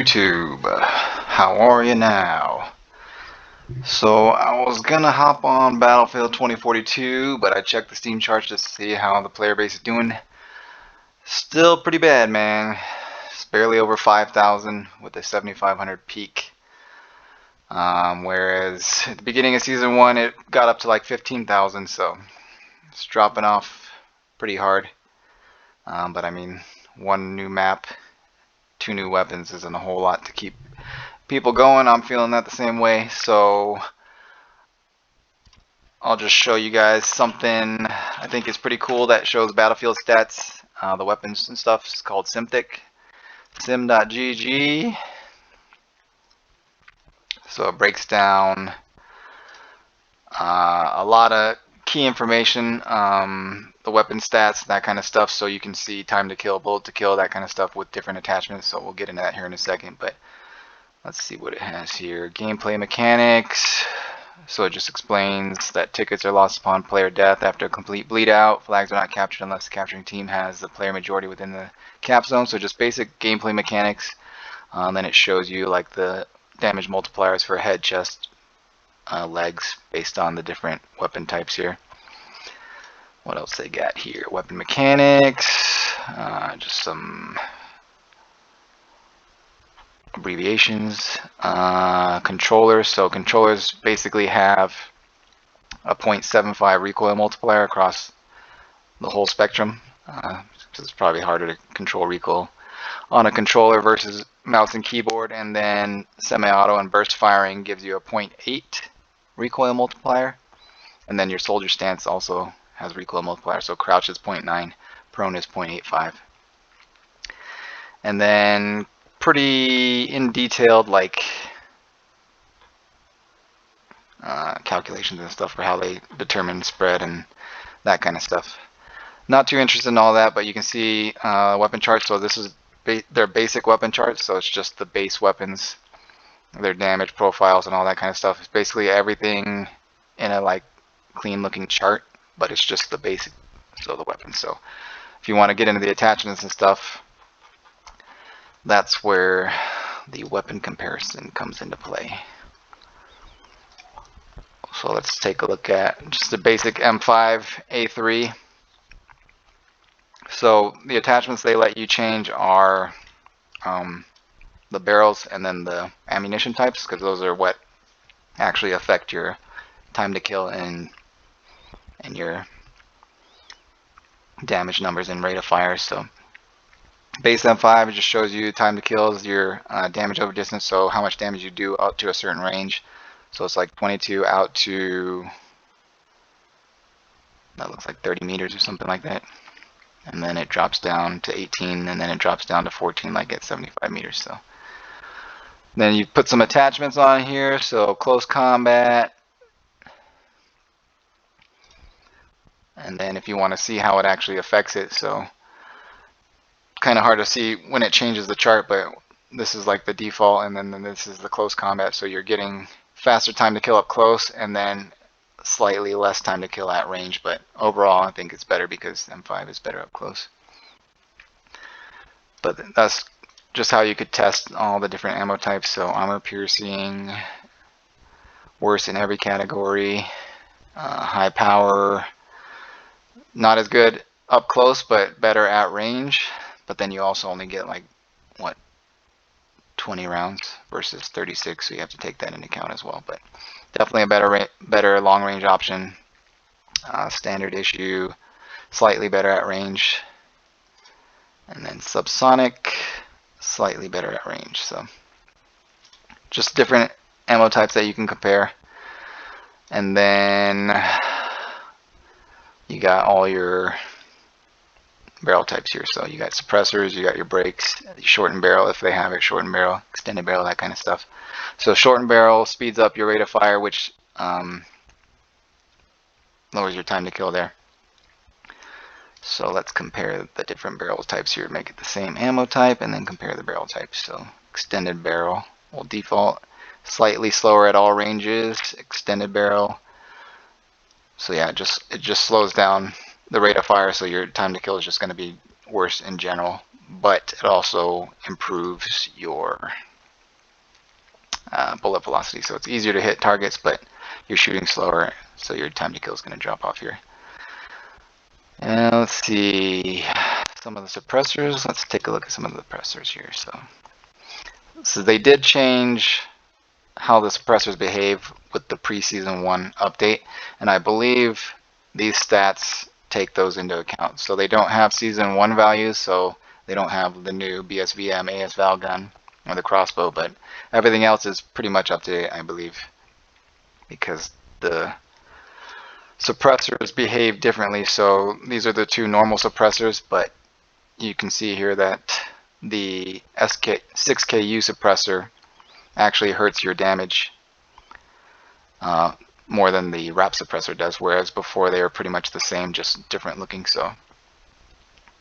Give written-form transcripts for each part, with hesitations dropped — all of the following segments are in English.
YouTube, how are you now? So I was gonna hop on Battlefield 2042, but I checked the Steam charts just to see how the player base is doing. Still pretty bad, man. It's barely over 5,000 with a 7,500 peak. Whereas at the beginning of Season 1 it got up to like 15,000, so it's dropping off pretty hard. But I mean, one new map, two new weapons isn't a whole lot to keep people going. I'm feeling that the same way, so I'll just show you guys something I think is pretty cool that shows Battlefield stats, the weapons and stuff. It's called Simtic, sim.gg. So it breaks down a lot of key information, the weapon stats, that kind of stuff, so you can see time to kill, bullet to kill, that kind of stuff with different attachments. So we'll get into that here in a second, but let's see what it has here. Gameplay mechanics. So it just explains that tickets are lost upon player death after a complete bleed out. Flags are not captured unless the capturing team has the player majority within the cap zone. So just basic gameplay mechanics. Then it shows you like the damage multipliers for head, chest, legs based on the different weapon types here. What else they got here? Weapon mechanics. Just some abbreviations. Controllers. So controllers basically have a 0.75 recoil multiplier across the whole spectrum. So it's probably harder to control recoil on a controller versus mouse and keyboard. And then semi-auto and burst firing gives you a 0.8 recoil multiplier. And then your soldier stance also has recoil multiplier. So crouch is 0.9, prone is 0.85. And then pretty in detailed like calculations and stuff for how they determine spread and that kind of stuff. Not too interested in all that, but you can see weapon charts. So this is their basic weapon charts, so it's just the base weapons, their damage profiles and all that kind of stuff. It's basically everything in a like clean looking chart, but it's just the basic of the weapons. So if you want to get into the attachments and stuff, that's where the weapon comparison comes into play. So let's take a look at just the basic M5A3. So the attachments they let you change are the barrels and then the ammunition types, because those are what actually affect your time to kill and your damage numbers and rate of fire. So base M5, it just shows you time to kill is your damage over distance, so how much damage you do out to a certain range. So it's like 22 out to, that looks like 30 meters or something like that. And then it drops down to 18, and then it drops down to 14 like at 75 meters. So then you put some attachments on here, so close combat. And then if you want to see how it actually affects it, so kind of hard to see when it changes the chart, but this is like the default, and then this is the close combat. So you're getting faster time to kill up close, and then slightly less time to kill at range, but overall I think it's better because M5 is better up close. But that's just how you could test all the different ammo types. So armor piercing, worse in every category, high power, not as good up close but better at range, but then you also only get like what, 20 rounds versus 36, so you have to take that into account as well. But definitely a better long range option. Standard issue, slightly better at range, and then subsonic, slightly better at range. So just different ammo types that you can compare. And then you got all your barrel types here. So you got suppressors, you got your brakes, shortened barrel if they have it, shortened barrel, extended barrel, that kind of stuff. So shortened barrel speeds up your rate of fire, which lowers your time to kill there. So let's compare the different barrel types here, make it the same ammo type, and then compare the barrel types. So extended barrel will default slightly slower at all ranges, extended barrel. So yeah, it just slows down the rate of fire, so your time to kill is just going to be worse in general, but it also improves your bullet velocity, so it's easier to hit targets, but you're shooting slower, so your time to kill is going to drop off here. And let's see some of the suppressors. Let's take a look at some of the suppressors here. So they did change how the suppressors behave with the preseason 1 update, and I believe these stats take those into account. So they don't have season 1 values, so they don't have the new BSVM ASVAL gun or the crossbow, but everything else is pretty much up to date, I believe, because the suppressors behave differently. So these are the 2 normal suppressors, but you can see here that the 6KU suppressor actually hurts your damage more than the wrap suppressor does, whereas before they were pretty much the same, just different looking. So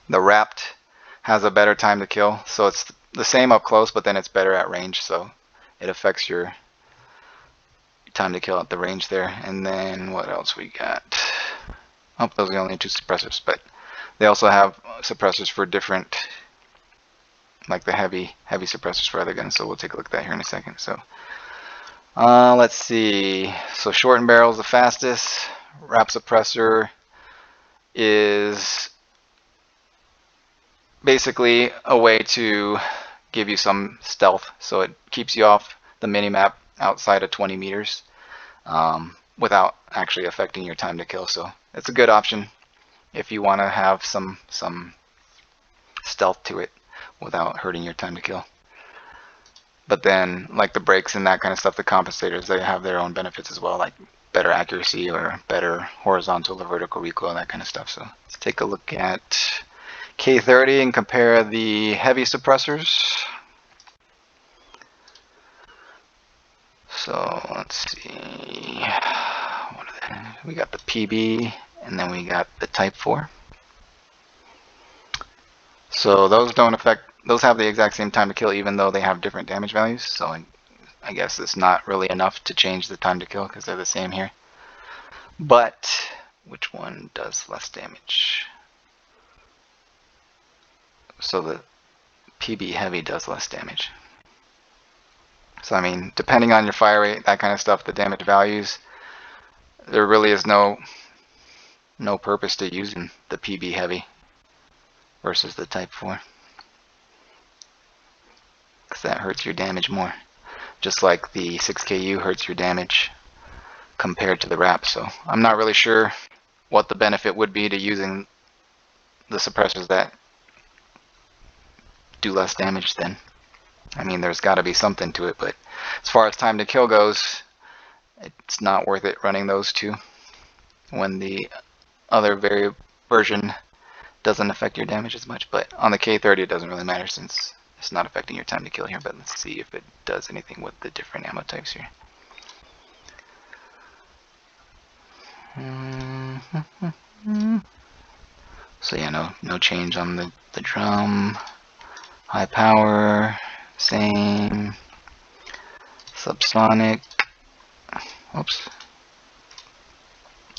the wrapped has a better time to kill, so it's the same up close, but then it's better at range, so it affects your time to kill at the range there. And then what else we got? Oh, those are the only 2 suppressors, but they also have suppressors for different, like the heavy suppressors for other guns, so we'll take a look at that here in a second. So let's see. So shortened barrel is the fastest. Wrap suppressor is basically a way to give you some stealth, so it keeps you off the minimap outside of 20 meters without actually affecting your time to kill. So it's a good option if you want to have some stealth to it without hurting your time to kill. But then, like the brakes and that kind of stuff, the compensators, they have their own benefits as well, like better accuracy or better horizontal or vertical recoil, that kind of stuff. So let's take a look at K30 and compare the heavy suppressors. So let's see, what are they? We got the PB and then we got the Type 4. So those don't affect, those have the exact same time to kill even though they have different damage values. So I guess it's not really enough to change the time to kill because they're the same here. But which one does less damage? So the PB heavy does less damage. So I mean, depending on your fire rate, that kind of stuff, the damage values, there really is no purpose to using the PB heavy versus the Type 4, because that hurts your damage more, just like the 6KU hurts your damage compared to the wrap. So I'm not really sure what the benefit would be to using the suppressors that do less damage then. I mean, there's got to be something to it, but as far as time to kill goes, it's not worth it running those 2 when the other version doesn't affect your damage as much. But on the K30 it doesn't really matter since it's not affecting your time to kill here. But let's see if it does anything with the different ammo types here. So yeah, no change on the drum. High power, same. Subsonic. Oops.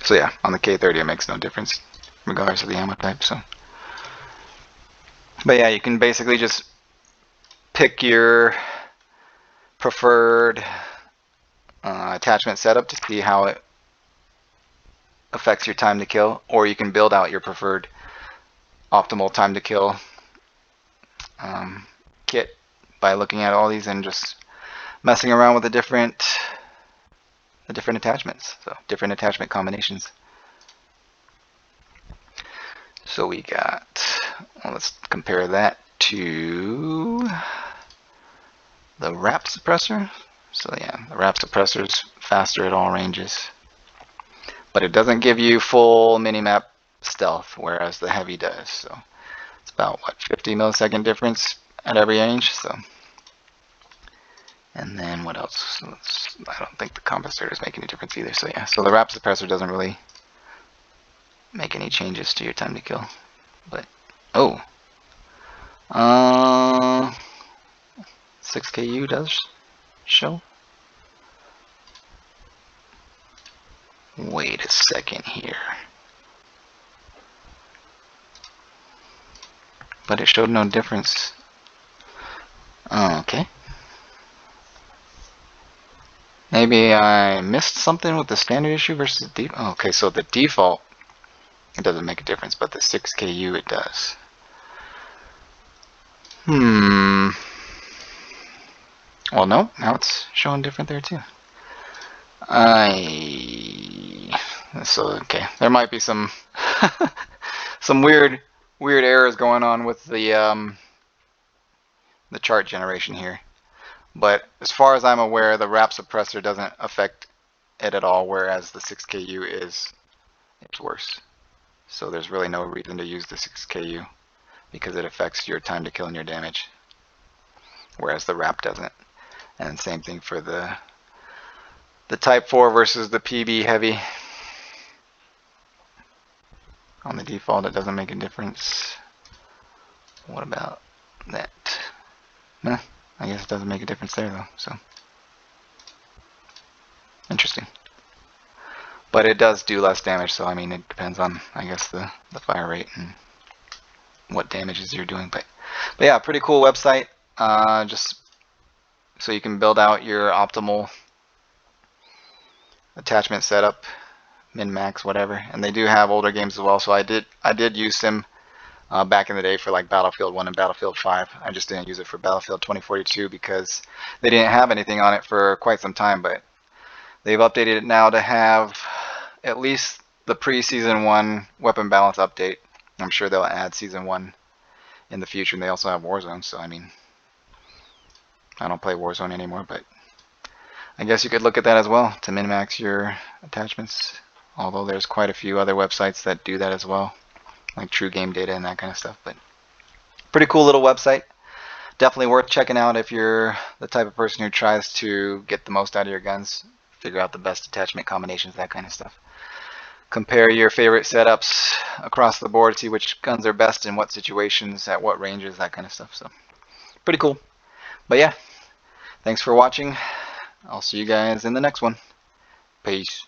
So yeah, on the K30 it makes no difference regardless of the ammo type. So, but yeah, you can basically just pick your preferred attachment setup to see how it affects your time to kill, or you can build out your preferred optimal time to kill kit by looking at all these and just messing around with the different attachments, so different attachment combinations. So we got, well, let's compare that to the wrap suppressor. So yeah, the wrap suppressor is faster at all ranges, but it doesn't give you full minimap stealth, whereas the heavy does. So it's about, what, 50 millisecond difference at every range. So, and then what else? I don't think the compensators make any difference either. So yeah, so the wrap suppressor doesn't really make any changes to your time to kill. But 6KU does show. Wait a second here. But it showed no difference. Oh, okay. Maybe I missed something with the standard issue versus the default. Oh, okay, so the default, it doesn't make a difference, but the 6KU it does. Well, no, now it's showing different there too. So okay, there might be some some weird errors going on with the chart generation here. But as far as I'm aware, the wrap suppressor doesn't affect it at all, whereas the 6KU it's worse. So there's really no reason to use the 6KU because it affects your time to kill and your damage, whereas the wrap doesn't. And same thing for the Type 4 versus the PB heavy. On the default, it doesn't make a difference. What about that? Nah, I guess it doesn't make a difference there though, so interesting. But it does do less damage, so I mean it depends on, I guess, the fire rate and what damages you're doing. But yeah, pretty cool website. Just so you can build out your optimal attachment setup, min max, whatever. And they do have older games as well, so I did use them back in the day for like Battlefield 1 and Battlefield 5. I just didn't use it for Battlefield 2042 because they didn't have anything on it for quite some time, but they've updated it now to have at least the pre-season 1 weapon balance update. I'm sure they'll add season 1 in the future, and they also have Warzone, so I mean, I don't play Warzone anymore, but I guess you could look at that as well to min-max your attachments, although there's quite a few other websites that do that as well, like True Game Data and that kind of stuff. But pretty cool little website. Definitely worth checking out if you're the type of person who tries to get the most out of your guns, figure out the best attachment combinations, that kind of stuff. Compare your favorite setups across the board, see which guns are best in what situations, at what ranges, that kind of stuff. So pretty cool. But yeah, thanks for watching. I'll see you guys in the next one. Peace.